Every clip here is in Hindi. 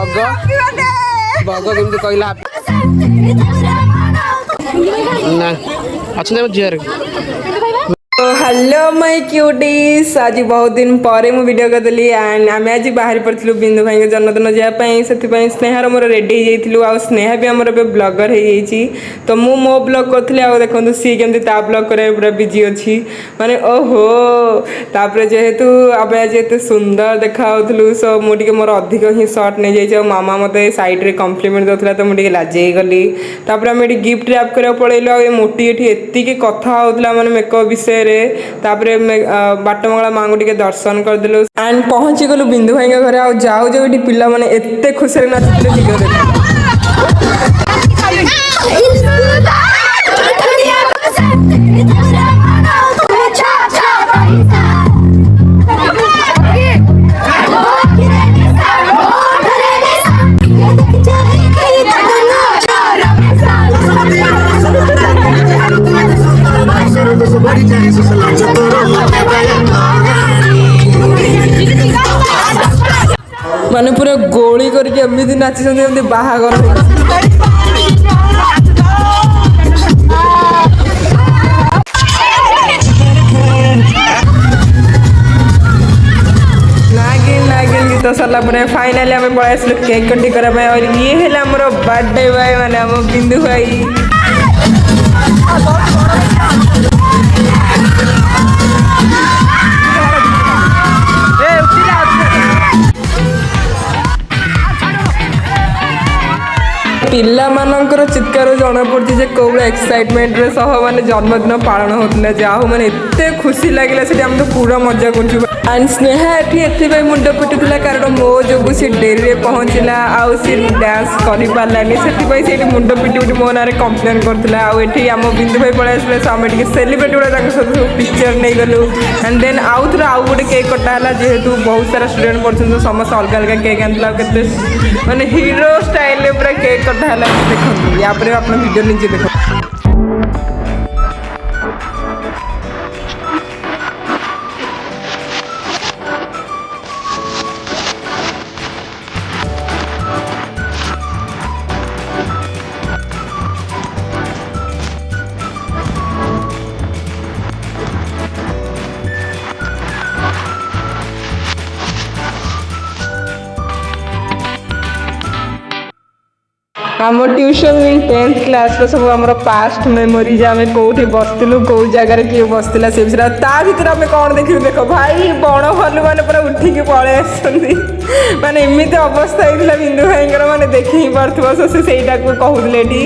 बग बग केमती कहला ना अच्छा झील हेलो माय क्यूटीज आज बहुत दिन पर मु वीडियो करदेली एंड आम आज बाहर पड़ू बिंदु भाई जन्मदिन जावाई से स्नेहार मोर रेडी हो आ स्नेहा भी आमर ब्लगर हो तो मु मो ब्लग करी आ देखो सी केमती ब्लग कर पूरा बिजी अच्छी माने ओहो तापर जेहेतु आम आज एत सुंदर देखा सो मुझे मोर अधिक ही सर्ट नहीं जाइए मामा मत सैड्रे कम्प्लीमेंट देता तो मुझे लाजे गली तापर आम ये गिफ्ट रैप कर पलैलु आ मोटी एति कथा होता माने मेकअप विषय तापरे बाटमंगला माँ को दर्शन करदेलु एंड पहुंची गलु बिंदु भाई घर आ जाऊ जाऊ ये पिला माने एते खुशी नाचुले वीडियो देख माने पूरा गोली करके एमती नाची बाहागर नागिन गीत सरला फाइनाली आम पलि आसलु केक कटिंग करने और ये है आमर बर्थडे बॉय माने आम बिंदु भाई पिला मानकर चित्कार जना पड़ी कौन एक्साइटमेंट सह माने जन्मदिन पालन होता जाऊ मैंने एत खुशी लगे से आम तो पूरा मजा कर एंड स्नेहा ये मुंड पिटुला कारण मो जो सी डेरी पहुँचला आउ सी डांस कर पारानी से मुंड पिटी पिटी मो ना कम्प्लेन करता आम बिंदु भाई पलि आसले सो आम सेलिब्रेट गुड़ा सब पिक्चर नहीं गलु एंड देन आउ थे आउ गोटे केक कटाला जेहेतु बहुत सारा स्टूडेंट पढ़ते समस्त अलग अलग केक आनता के माने हीरो स्टाइल पूरा केक कटाला देखो या अपना वीडियो नीचे देखो आम ट्यूशन इन 10th क्लास सब आम पास्ट मेमोरीज आम कौटी बसलु कौ जगार किए बसला से विषय ता भर आम कौन देखिए देख भाई बण भलु मैंने पूरा उठिकी पलि आसते एमती अवस्था होता बिंदु भाई मैंने देखी ही पार्थो सो से कहते ये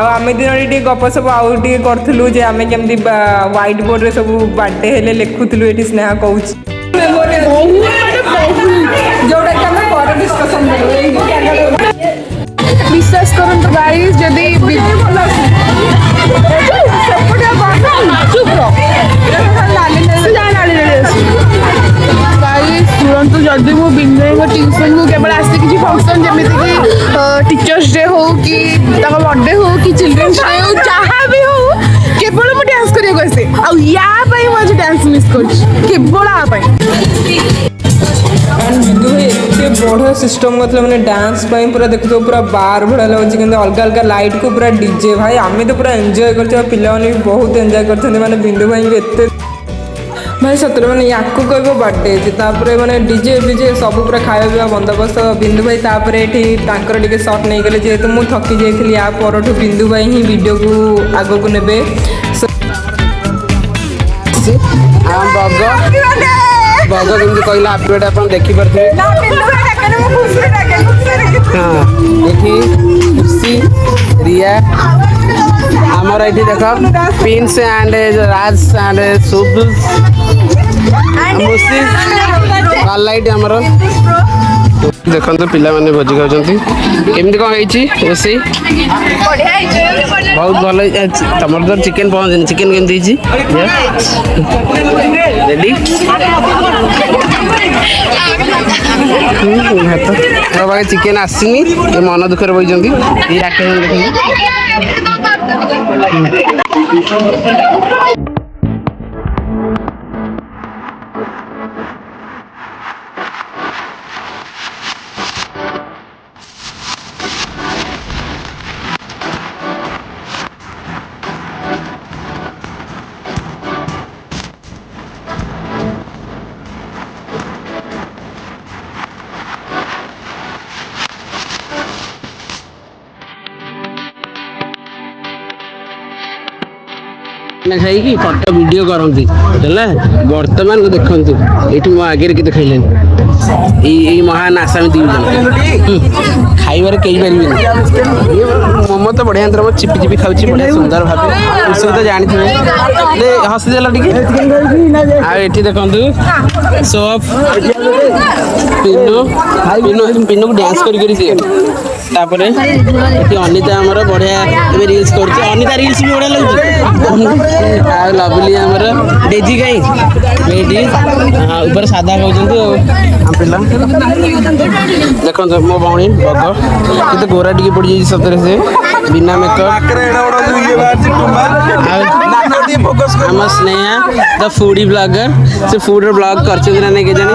आम दिन ये गपसप आउ करूँ जे आम केमती व्हाइट बोर्ड रे सब बर्थडे हेले लिखुलु ये स्नेहा कहूँ जोटा कि आम पर डिस्कसन विश्वास करंतु गाइस जदी तुरंत जदि मु बिंदु ट्यूशन को केवल आसी किसी फंक्शन जमी कि टीचर्स डे हो कि बर्थडे हो कि चिल्ड्रेन्स डे हो जहाँ भी हो केवल मुझे डांस करने आसे आज डांस मिस कर बिंदु भाई एत बढ़िया सिस्टम करते मैंने डांस पूरा देखो पूरा बार भड़ा लगे अलग अलग लाइट को पूरा डीजे भाई आम तो पूरा एंजॉय करते पिला भी बहुत एंजॉय करते मैंने बिंदु भाई भी एत भाई सतरे मैंने या कह बर्थडे मैंने डीजे बीजे सब पूरा खाया पीवा बंदोबस्त बिंदु भाई ये सर्ट नहीं गले जेहेतु मुझे थकी जाइए या परठू बिंदु भाई ही वीडियो को आग को ने बग केमती कहला हापी बर्थडे आप देखिपे हाँ देखी खुशी रिया आमर ये देख Prince and Raj and Shubh light आमर देखो पिला माने भोजी खाऊँ केमती कौन है रोषे बहुत भल तुम तो चिकेन पहुँच चिकेन केमती रेडी भाई चिकेन आसनी मन दुखर बही ନା ଖାଇକି ଫଟୋ ଭିଡ଼ିଓ କରନ୍ତି ହେଲା। ବର୍ତ୍ତମାନ ଦେଖନ୍ତୁ ଏଇଠି ମୋ ଆଗରେ କେତେ ଖାଇଲେଣି। ଏଇ ମହାନ ଆସାମୀ ଦୁଇ ଜଣ ଖାଇବାରେ କେହି ପାରିବେନି। ମୋମୋ ତ ବଢ଼ିଆ ମୁଁ ଚିପି ଚିପି ଖାଉଛି ବଢ଼ିଆ ସୁନ୍ଦର ଭାବେ। ଏସବୁ ତ ଜାଣିଥିବେ। ହସିଦେଲା ଟିକେ। ଆଉ ଏଠି ଦେଖନ୍ତୁ ସୋଫ୍ ପିନୁକୁ ଡ୍ୟାନ୍ସ କରି ଦିଏ। ତାପରେ ଏଠି ଅନିତା ଆମର ବଢ଼ିଆ ଏବେ ରିଲ୍ସ କରୁଛି। ଅନିତା ରିଲ୍ସ ବି ବଢ଼ିଆ ଲାଗୁଛି। ଆଉ ଲଭଲି ଆମର ଡେଜି କାଇଁ ଏଠି ଉପରେ ସାଧା ଖାଉଛନ୍ତି। ଆଉ ଆମ ପିଲା ଦେଖନ୍ତୁ ମୋ ଭଉଣୀ ବଗ କେତେ ଗୋରା ଟିକେ ପଡ଼ିଯାଇଛି ସତରେ। ସେ ବିନା ମେକଅପ୍। ଆମ ସ୍ନେହା ଦ ଫୁଡି ବ୍ଲଗର ସେ ଫୁଡର ବ୍ଲଗ କରିଛନ୍ତି ନା ନାଇଁ କେଜାଣି।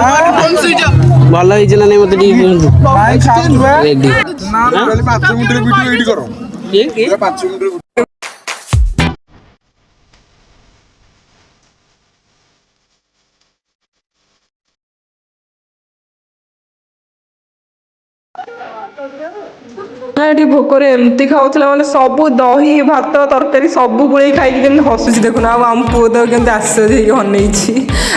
ଭଲ ହେଇଛି ନା ନାଇଁ ମତେ ଟିକେ କୁହନ୍ତୁ। ରେଡି ଏଠି ଭୋକରେ ଏମିତି ଖାଉଥିଲା ମାନେ ସବୁ ଦହି ଭାତ ତରକାରୀ ସବୁ ଗୋଳେଇ ଖାଇକି କେମିତି ହସୁଛି ଦେଖୁନ। ଆଉ ଆମ ପୁଅ ତ କେମିତି ଆଶ୍ଚର୍ଯ୍ୟ ହେଇକି ଅନେଇଛି।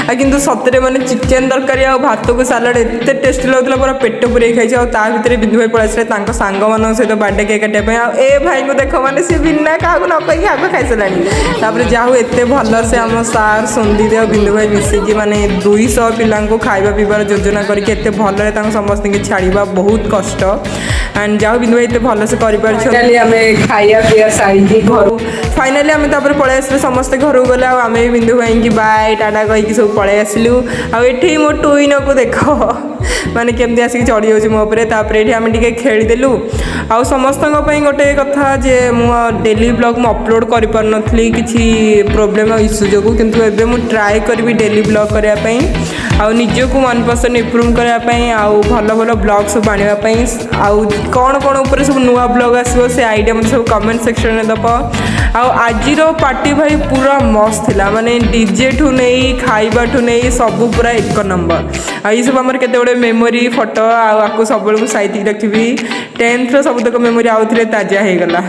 ଆଉ କିନ୍ତୁ ସତରେ ମାନେ ଚିକେନ୍ ତରକାରୀ ଆଉ ଭାତକୁ ସାଲାଡ଼ ଏତେ ଟେଷ୍ଟି ଲାଗୁଥିଲା ପୁରା ପେଟ ପୁରେଇ ଖାଇଛି। ଆଉ ତା ଭିତରେ ବିନ୍ଦୁ ଭାଇ ପଳେଇ ଆସିଲେ ତାଙ୍କ ସାଙ୍ଗମାନଙ୍କ ସହିତ ବାର୍ଥଡେ କେକ୍ କାଟିବା ପାଇଁ। ଆଉ ଏ ଭାଇଙ୍କୁ ଦେଖ ମାନେ ସେ ବିନା କାହାକୁ ନ କହିକି ଆଗ ଖାଇସାରିଲାଣି। ତାପରେ ଯାହା ହଉ ଏତେ ଭଲସେ ଆମ ସାର୍ ସନ୍ଦୀପ ଆଉ ବିନ୍ଦୁ ଭାଇ ମିଶିକି ମାନେ 200 ପିଲାଙ୍କୁ ଖାଇବା ପିଇବାର ଯୋଜନା କରିକି ଏତେ ଭଲରେ ତାଙ୍କୁ ସମସ୍ତଙ୍କୁ ଛାଡ଼ିବା ବହୁତ କଷ୍ଟ। ଆଣ୍ଡ ଯାହା ବିନ୍ଦୁ ଭାଇ ଏତେ ଭଲସେ କରିପାରିଛନ୍ତି। ଆମେ ଖାଇବା ପିଇବା ସାରିକି ଘରୁ ଫାଇନାଲି ଆମେ ତାପରେ ପଳେଇ ଆସିଲୁ ସମସ୍ତେ ଘରକୁ ଗଲେ। ଆଉ ଆମେ ବି ବିନ୍ଦୁ ଭାଇକି ବାଏ ଟାଟା କହିକି ସବୁ ପଳେଇ ଆସିଲୁ। ଆଉ ଏଠି ମୋ ଟୁଇନକୁ ଦେଖ ମାନେ କେମିତି ଆସିକି ଚଢ଼ି ଯାଉଛି ମୋ ଉପରେ। ତାପରେ ଏଠି ଆମେ ଟିକେ ଖେଳିଦେଲୁ। ଆଉ ସମସ୍ତଙ୍କ ପାଇଁ ଗୋଟେ କଥା ଯେ ମୁଁ ଡେଲି ବ୍ଲଗ୍ ମୁଁ ଅପଲୋଡ଼ କରିପାରୁନଥିଲି କିଛି ପ୍ରୋବ୍ଲେମ୍ ଆଉ ଇସ୍ୟୁ ଯୋଗୁଁ। କିନ୍ତୁ ଏବେ ମୁଁ ଟ୍ରାଏ କରିବି ଡେଲି ବ୍ଲଗ୍ କରିବା ପାଇଁ ଆଉ ନିଜକୁ 1% ଇମ୍ପ୍ରୁଭ୍ କରିବା ପାଇଁ ଆଉ ଭଲ ଭଲ ବ୍ଲଗ୍ ସବୁ ଆଣିବା ପାଇଁ। ଆଉ କ'ଣ ଉପରେ ସବୁ ନୂଆ ବ୍ଲଗ୍ ଆସିବ ସେ ଆଇଡ଼ିଆ ମୋତେ ସବୁ କମେଣ୍ଟ ସେକ୍ସନରେ ଦେବ। ଆଉ ଆଜିର ପାର୍ଟି ଭାଇ ପୁରା ମସ୍ତ ଥିଲା ମାନେ ଡିଜେଠୁ ନେଇ ଖାଇବାଠୁ ନେଇ ସବୁ ପୁରା 1 ନମ୍ବର। ଆଉ ଏଇସବୁ ଆମର କେତେ ଗୁଡ଼ିଏ ମେମୋରି ଫଟୋ ଆଉ ଆକୁ ସବୁବେଳେ ମୁଁ ସାଇତିକି ରଖିବି। 10th ସବୁତକ ମେମୋରି ଆଉଥରେ ତାଜା ହେଇଗଲା।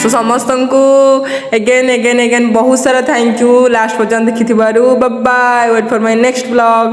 ସୋ ସମସ୍ତଙ୍କୁ ଏଗେନ୍ ବହୁତ ସାରା ଥ୍ୟାଙ୍କ ୟୁ ଲାଷ୍ଟ ପର୍ଯ୍ୟନ୍ତ ଦେଖିଥିବାରୁ। Bye bye wait for my next blog.